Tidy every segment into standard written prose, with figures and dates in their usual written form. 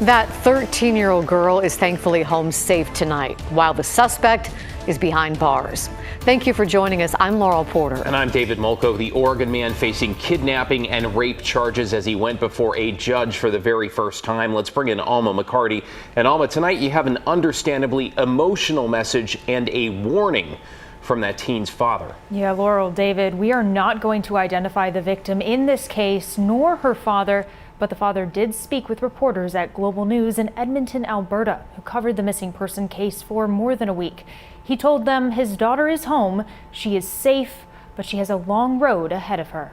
That 13-year-old girl is thankfully home safe tonight, while the suspect is behind bars. Thank you for joining us. I'm Laurel Porter. And I'm David Molko. The Oregon man facing kidnapping and rape charges as he went before a judge for the very first time. Let's bring in Alma McCarty. And Alma, tonight you have an understandably emotional message and a warning from that teen's father. Yeah, Laurel, David, we are not going to identify the victim in this case, nor her father. But the father did speak with reporters at Global News in Edmonton, Alberta, who covered the missing person case for more than a week. He told them his daughter is home, she is safe, but she has a long road ahead of her.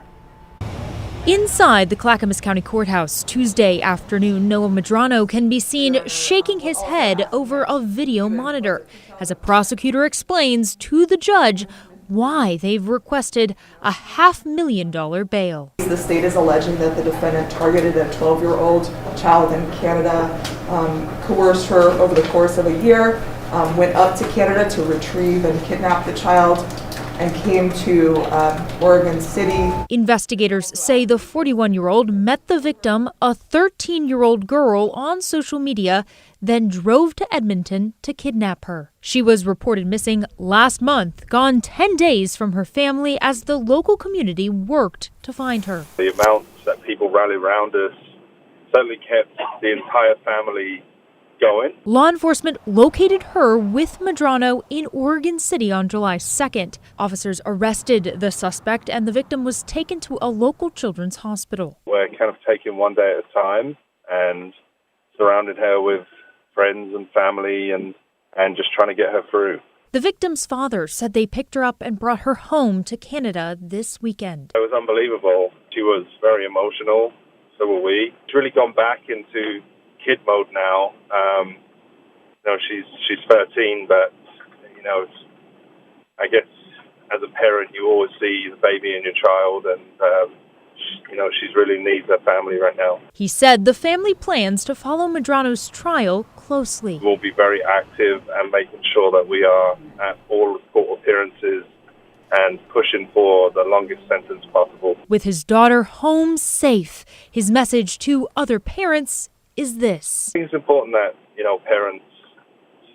Inside the Clackamas County Courthouse Tuesday afternoon, Noah Medrano can be seen shaking his head over a video monitor as a prosecutor explains to the judge why they've requested a $500,000 bail. The state is alleging that the defendant targeted a 12-year-old child in Canada, coerced her over the course of a year, went up to Canada to retrieve and kidnap the child, and came to Oregon City. Investigators say the 41-year-old met the victim, a 13-year-old girl, on social media, then drove to Edmonton to kidnap her. She was reported missing last month, gone 10 days from her family as the local community worked to find her. The amount that people rallied around us certainly kept the entire family going. Law enforcement located her with Medrano in Oregon City on July 2nd. Officers arrested the suspect and the victim was taken to a local children's hospital. We're kind of taking one day at a time and surrounded her with friends and family and just trying to get her through. The victim's father said they picked her up and brought her home to Canada this weekend. It was unbelievable. She was very emotional, so were we. She's really gone back into kid mode now. She's 13, but I guess as a parent you always see the baby in your child, and she's really needs her family right now. He said the family plans to follow Medrano's trial closely. We'll be very active and making sure that we are at all court appearances and pushing for the longest sentence possible. With his daughter home safe, his message to other parents is this. I think it's important that, parents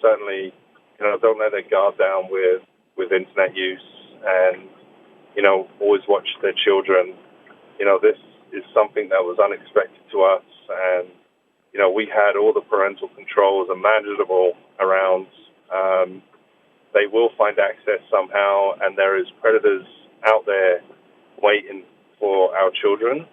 certainly, don't let their guard down with internet use and, always watch their children. This is something that was unexpected to us, and, we had all the parental controls imaginable around. They will find access somehow, and there is predators out there waiting for our children.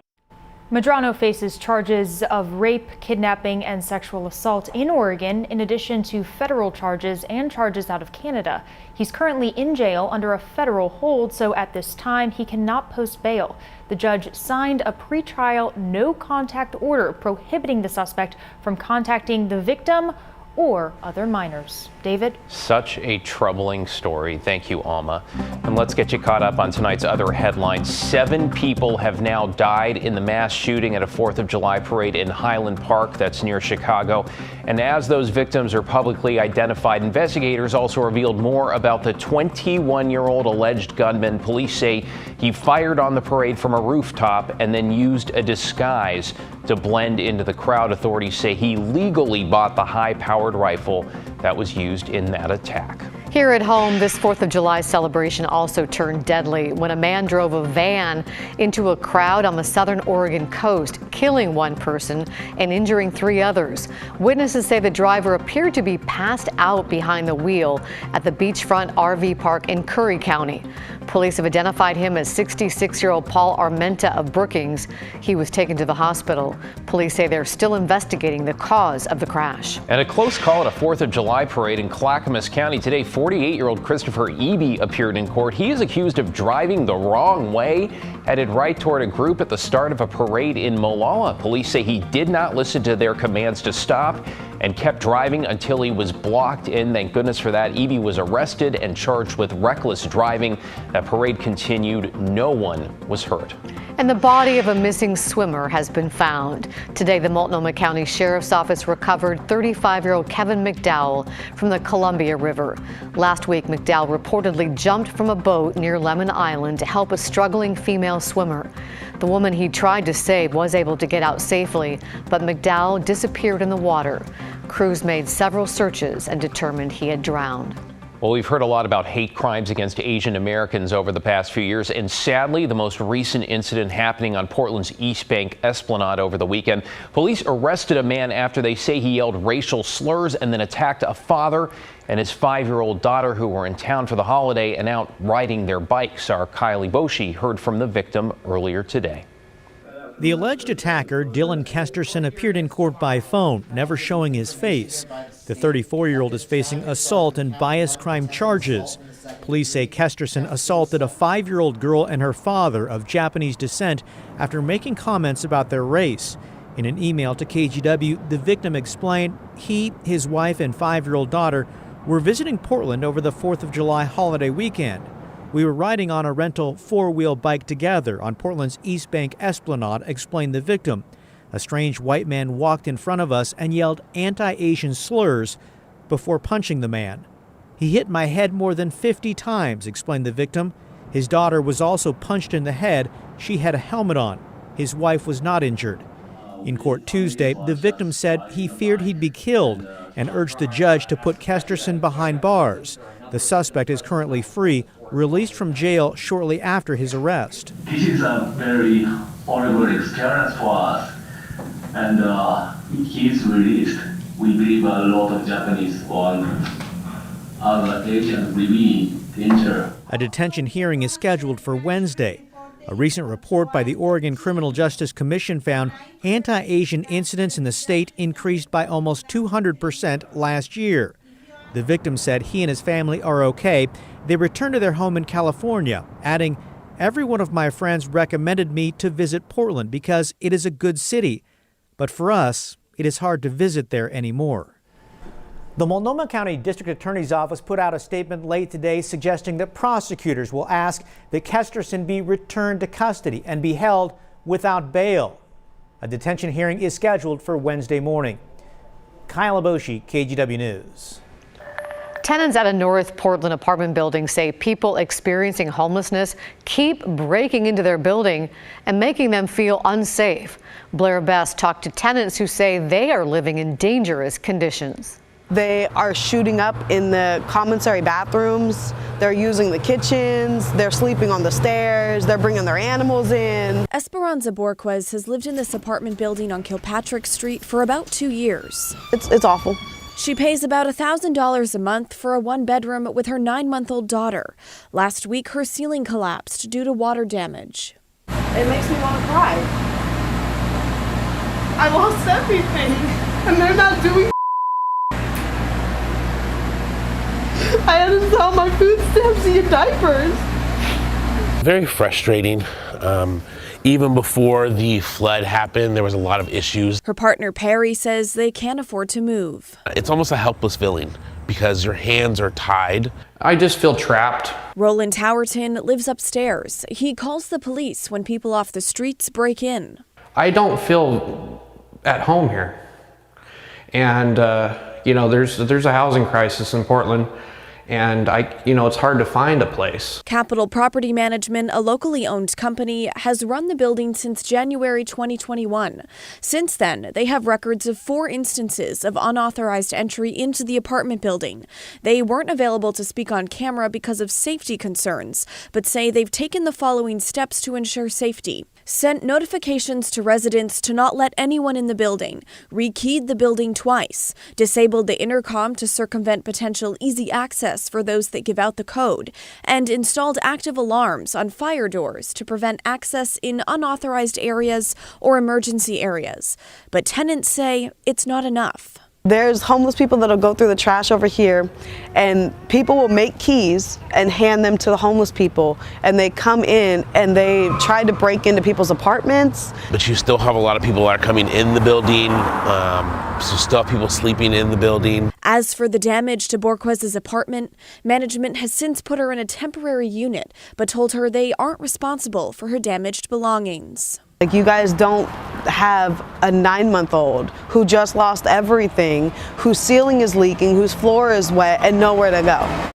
Medrano faces charges of rape, kidnapping, and sexual assault in Oregon, in addition to federal charges and charges out of Canada. He's currently in jail under a federal hold, so at this time he cannot post bail. The judge signed a pretrial no-contact order prohibiting the suspect from contacting the victim or other minors. David? Such a troubling story. Thank you, Alma. And let's get you caught up on tonight's other headlines. 7 people have now died in the mass shooting at a 4th of July parade in Highland Park, that's near Chicago. And as those victims are publicly identified, investigators also revealed more about the 21-year-old alleged gunman. Police say he fired on the parade from a rooftop and then used a disguise to blend into the crowd. Authorities say he legally bought the high-powered rifle that was used in that attack. Here at home, this 4th of July celebration also turned deadly when a man drove a van into a crowd on the southern Oregon coast, killing one person and injuring 3 others. Witnesses say the driver appeared to be passed out behind the wheel at the beachfront RV park in Curry County. Police have identified him as 66-year-old Paul Armenta of Brookings. He was taken to the hospital. Police say they're still investigating the cause of the crash. And a close call at a 4th of July parade in Clackamas County today. 48-year-old Christopher Eby appeared in court. He is accused of driving the wrong way, headed right toward a group at the start of a parade in Molalla. Police say he did not listen to their commands to stop and kept driving until he was blocked in. Thank goodness for that. Eby was arrested and charged with reckless driving. That parade continued. No one was hurt. And the body of a missing swimmer has been found. Today, the Multnomah County Sheriff's Office recovered 35-year-old Kevin McDowell from the Columbia River. Last week, McDowell reportedly jumped from a boat near Lemon Island to help a struggling female swimmer. The woman he tried to save was able to get out safely, but McDowell disappeared in the water. Crews made several searches and determined he had drowned. Well, we've heard a lot about hate crimes against Asian Americans over the past few years, and sadly, the most recent incident happening on Portland's East Bank Esplanade over the weekend. Police arrested a man after they say he yelled racial slurs and then attacked a father and his 5-year-old daughter who were in town for the holiday and out riding their bikes. Our Kylie Boshi heard from the victim earlier today. The alleged attacker, Dylan Kesterson, appeared in court by phone, never showing his face. The 34-year-old is facing assault and bias crime charges. Police say Kesterson assaulted a 5-year-old girl and her father of Japanese descent after making comments about their race. In an email to KGW, the victim explained he, his wife, and 5-year-old daughter were visiting Portland over the 4th of July holiday weekend. We were riding on a rental 4-wheel bike together on Portland's East Bank Esplanade, explained the victim. A strange white man walked in front of us and yelled anti-Asian slurs before punching the man. He hit my head more than 50 times, explained the victim. His daughter was also punched in the head. She had a helmet on. His wife was not injured. In court Tuesday, the victim said he feared he'd be killed and urged the judge to put Kesterson behind bars. The suspect is currently free, released from jail shortly after his arrest. This is a very horrible experience for us, and if he is released, we believe a lot of Japanese or other Asians will be in danger. A detention hearing is scheduled for Wednesday. A recent report by the Oregon Criminal Justice Commission found anti-Asian incidents in the state increased by almost 200% last year. The victim said he and his family are okay. They returned to their home in California, adding, "Every one of my friends recommended me to visit Portland because it is a good city. But for us, it is hard to visit there anymore." The Multnomah County District Attorney's Office put out a statement late today suggesting that prosecutors will ask that Kesterson be returned to custody and be held without bail. A detention hearing is scheduled for Wednesday morning. Kyle Aboshi, KGW News. Tenants at a North Portland apartment building say people experiencing homelessness keep breaking into their building and making them feel unsafe. Blair Best talked to tenants who say they are living in dangerous conditions. They are shooting up in the commissary bathrooms. They're using the kitchens. They're sleeping on the stairs. They're bringing their animals in. Esperanza Borquez has lived in this apartment building on Kilpatrick Street for about 2 years. It's awful. She pays about $1,000 a month for a 1-bedroom with her 9-month-old daughter. Last week, her ceiling collapsed due to water damage. It makes me want to cry. I lost everything, and they're not doing. I had to sell my food stamps and get diapers. Very frustrating. Even before the flood happened, there was a lot of issues. Her partner Perry says they can't afford to move. It's almost a helpless feeling because your hands are tied. I just feel trapped. Roland Towerton lives upstairs. He calls the police when people off the streets break in. I don't feel at home here. And, there's a housing crisis in Portland. And it's hard to find a place. Capital Property Management, a locally owned company, has run the building since January 2021. Since then, they have records of 4 instances of unauthorized entry into the apartment building. They weren't available to speak on camera because of safety concerns, but say they've taken the following steps to ensure safety. Sent notifications to residents to not let anyone in the building, rekeyed the building twice, disabled the intercom to circumvent potential easy access for those that give out the code, and installed active alarms on fire doors to prevent access in unauthorized areas or emergency areas. But tenants say it's not enough. There's homeless people that'll go through the trash over here, and people will make keys and hand them to the homeless people, and they come in and they try to break into people's apartments. But you still have a lot of people that are coming in the building. So still have people sleeping in the building. As for the damage to Borquez's apartment, management has since put her in a temporary unit, but told her they aren't responsible for her damaged belongings. Like, you guys don't have a 9-month-old who just lost everything, whose ceiling is leaking, whose floor is wet, and nowhere to go.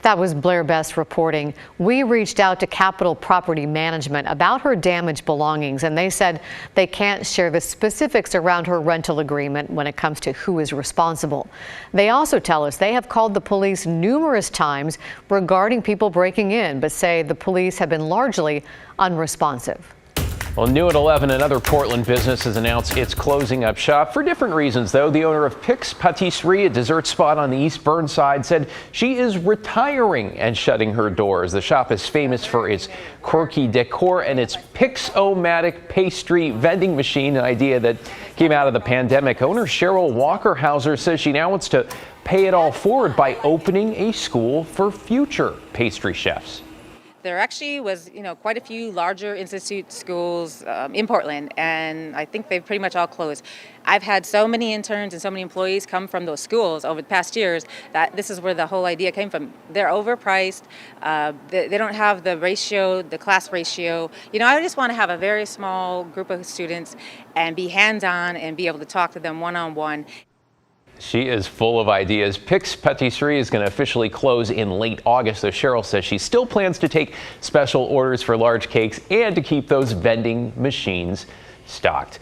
That was Blair Best reporting. We reached out to Capital Property Management about her damaged belongings, and they said they can't share the specifics around her rental agreement when it comes to who is responsible. They also tell us they have called the police numerous times regarding people breaking in, but say the police have been largely unresponsive. Well, new at 11, another Portland business has announced it's closing up shop for different reasons, though. The owner of Pix Patisserie, a dessert spot on the East Burnside, said she is retiring and shutting her doors. The shop is famous for its quirky decor and its Pix-O-matic pastry vending machine, an idea that came out of the pandemic. Owner Cheryl Walker-Hauser says she now wants to pay it all forward by opening a school for future pastry chefs. There actually was, quite a few larger institute schools in Portland, and I think they've pretty much all closed. I've had so many interns and so many employees come from those schools over the past years that this is where the whole idea came from. They're overpriced. They don't have the ratio, the class ratio. I just want to have a very small group of students and be hands-on and be able to talk to them one-on-one. She is full of ideas. Pix Patisserie is going to officially close in late August, though Cheryl says she still plans to take special orders for large cakes and to keep those vending machines stocked.